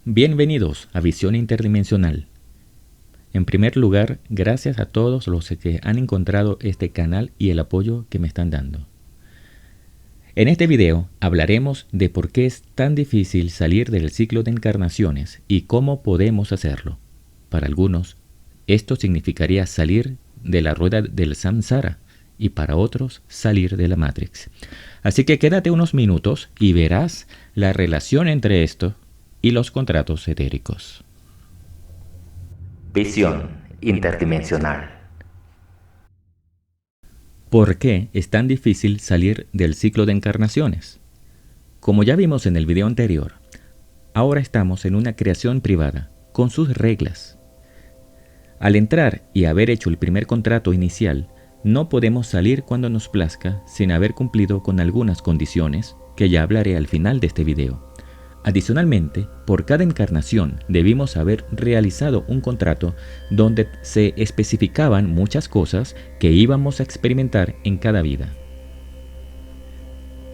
Bienvenidos a Visión Interdimensional. En primer lugar, gracias a todos los que han encontrado este canal y el apoyo que me están dando. En este video hablaremos de por qué es tan difícil salir del ciclo de encarnaciones y cómo podemos hacerlo. Para algunos, esto significaría salir de la rueda del samsara y para otros, salir de la Matrix. Así que quédate unos minutos y verás la relación entre esto y los contratos etéricos. Visión interdimensional. ¿Por qué es tan difícil salir del ciclo de encarnaciones? Como ya vimos en el video anterior, ahora estamos en una creación privada, con sus reglas. Al entrar y haber hecho el primer contrato inicial, no podemos salir cuando nos plazca sin haber cumplido con algunas condiciones que ya hablaré al final de este video. Adicionalmente, por cada encarnación debimos haber realizado un contrato donde se especificaban muchas cosas que íbamos a experimentar en cada vida.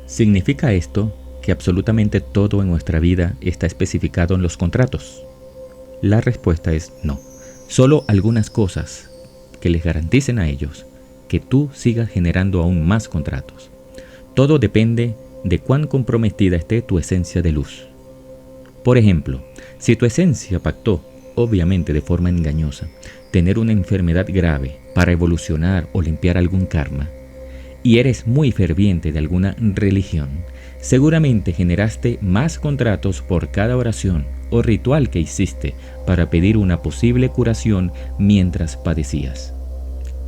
¿Significa esto que absolutamente todo en nuestra vida está especificado en los contratos? La respuesta es no. Solo algunas cosas que les garanticen a ellos que tú sigas generando aún más contratos. Todo depende de cuán comprometida esté tu esencia de luz. Por ejemplo, si tu esencia pactó, obviamente de forma engañosa, tener una enfermedad grave para evolucionar o limpiar algún karma, y eres muy ferviente de alguna religión, seguramente generaste más contratos por cada oración o ritual que hiciste para pedir una posible curación mientras padecías.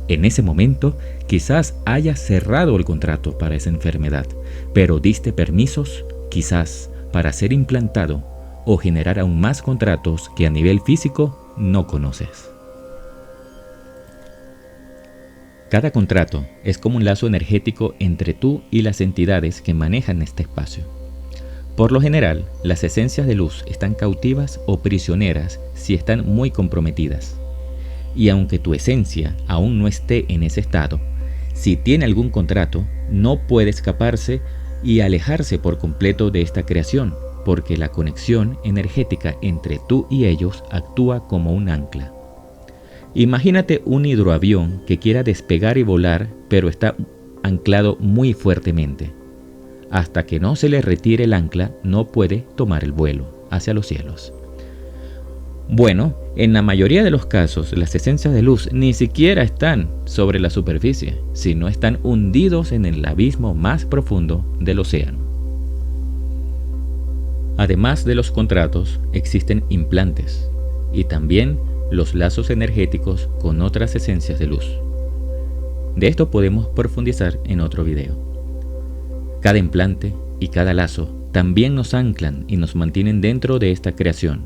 En ese momento, quizás hayas cerrado el contrato para esa enfermedad, pero diste permisos, quizás, para ser implantado o generar aún más contratos que a nivel físico no conoces. Cada contrato es como un lazo energético entre tú y las entidades que manejan este espacio. Por lo general, las esencias de luz están cautivas o prisioneras si están muy comprometidas. Y aunque tu esencia aún no esté en ese estado, si tiene algún contrato, no puede escaparse y alejarse por completo de esta creación, porque la conexión energética entre tú y ellos actúa como un ancla. Imagínate un hidroavión que quiera despegar y volar, pero está anclado muy fuertemente. Hasta que no se le retire el ancla, no puede tomar el vuelo hacia los cielos. Bueno, en la mayoría de los casos, las esencias de luz ni siquiera están sobre la superficie, sino están hundidos en el abismo más profundo del océano. Además de los contratos, existen implantes y también los lazos energéticos con otras esencias de luz. De esto podemos profundizar en otro video. Cada implante y cada lazo también nos anclan y nos mantienen dentro de esta creación.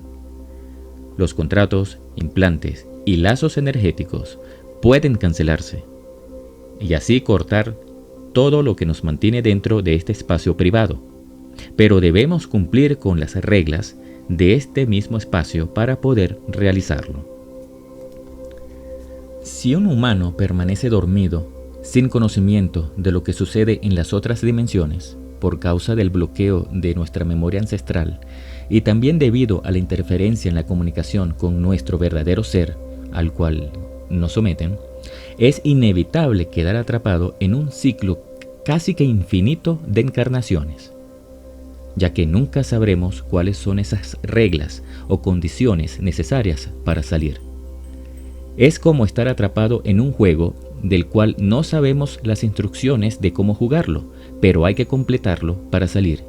Los contratos, implantes y lazos energéticos pueden cancelarse y así cortar todo lo que nos mantiene dentro de este espacio privado. Pero debemos cumplir con las reglas de este mismo espacio para poder realizarlo. Si un humano permanece dormido, sin conocimiento de lo que sucede en las otras dimensiones, por causa del bloqueo de nuestra memoria ancestral, y también debido a la interferencia en la comunicación con nuestro verdadero ser, al cual nos someten, es inevitable quedar atrapado en un ciclo casi que infinito de encarnaciones, ya que nunca sabremos cuáles son esas reglas o condiciones necesarias para salir. Es como estar atrapado en un juego del cual no sabemos las instrucciones de cómo jugarlo, pero hay que completarlo para salir.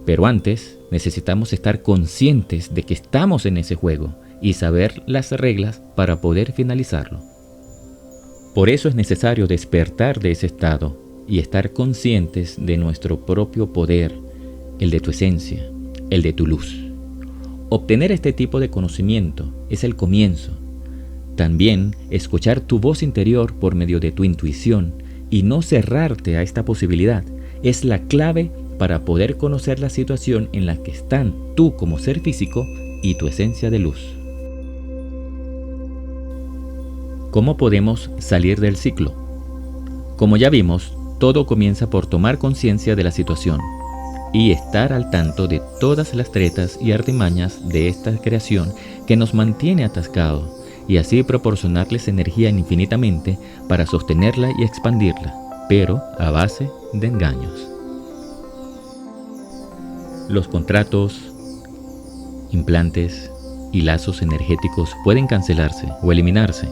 Pero antes necesitamos estar conscientes de que estamos en ese juego y saber las reglas para poder finalizarlo. Por eso es necesario despertar de ese estado y estar conscientes de nuestro propio poder, el de tu esencia, el de tu luz. Obtener este tipo de conocimiento es el comienzo. También escuchar tu voz interior por medio de tu intuición y no cerrarte a esta posibilidad es la clave para poder conocer la situación en la que están tú como ser físico y tu esencia de luz. ¿Cómo podemos salir del ciclo? Como ya vimos, todo comienza por tomar conciencia de la situación. y estar al tanto de todas las tretas y artimañas de esta creación que nos mantiene atascados y así proporcionarles energía infinitamente para sostenerla y expandirla, pero a base de engaños. Los contratos, implantes y lazos energéticos pueden cancelarse o eliminarse.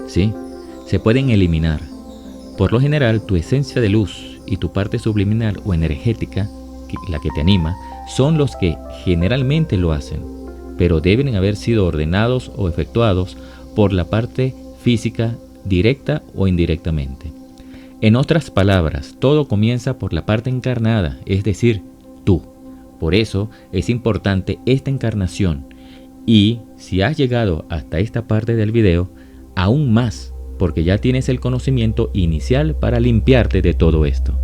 Sí, se pueden eliminar. Por lo general, tu esencia de luz y tu parte subliminal o energética, la que te anima, son los que generalmente lo hacen, pero deben haber sido ordenados o efectuados por la parte física directa o indirectamente. En otras palabras, todo comienza por la parte encarnada, es decir, tú. Por eso es importante esta encarnación y si has llegado hasta esta parte del video, aún más, porque ya tienes el conocimiento inicial para limpiarte de todo esto.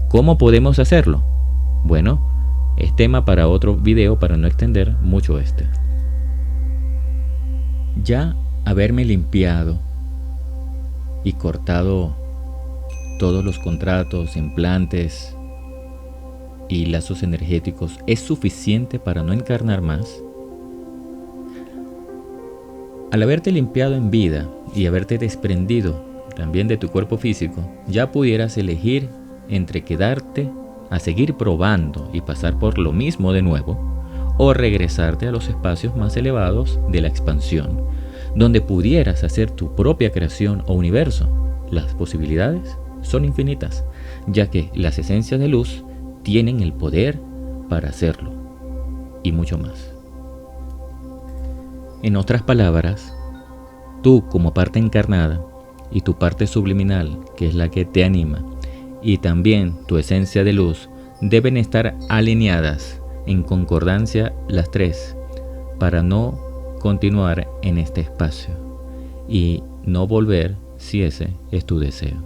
¿Cómo podemos hacerlo? Bueno, es tema para otro video para no extender mucho este. Ya haberme limpiado y cortado todos los contratos, implantes y lazos energéticos es suficiente para no encarnar más. Al haberte limpiado en vida y haberte desprendido también de tu cuerpo físico, ya pudieras elegir entre quedarte a seguir probando y pasar por lo mismo de nuevo, o regresarte a los espacios más elevados de la expansión, donde pudieras hacer tu propia creación o universo. Las posibilidades son infinitas, ya que las esencias de luz tienen el poder para hacerlo, y mucho más. En otras palabras, tú como parte encarnada y tu parte subliminal, que es la que te anima, y también tu esencia de luz, deben estar alineadas en concordancia las tres para no continuar en este espacio y no volver si ese es tu deseo.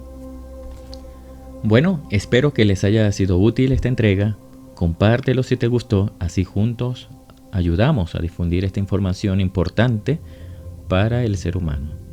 Bueno, espero que les haya sido útil esta entrega. Compártelo si te gustó, así juntos ayudamos a difundir esta información importante para el ser humano.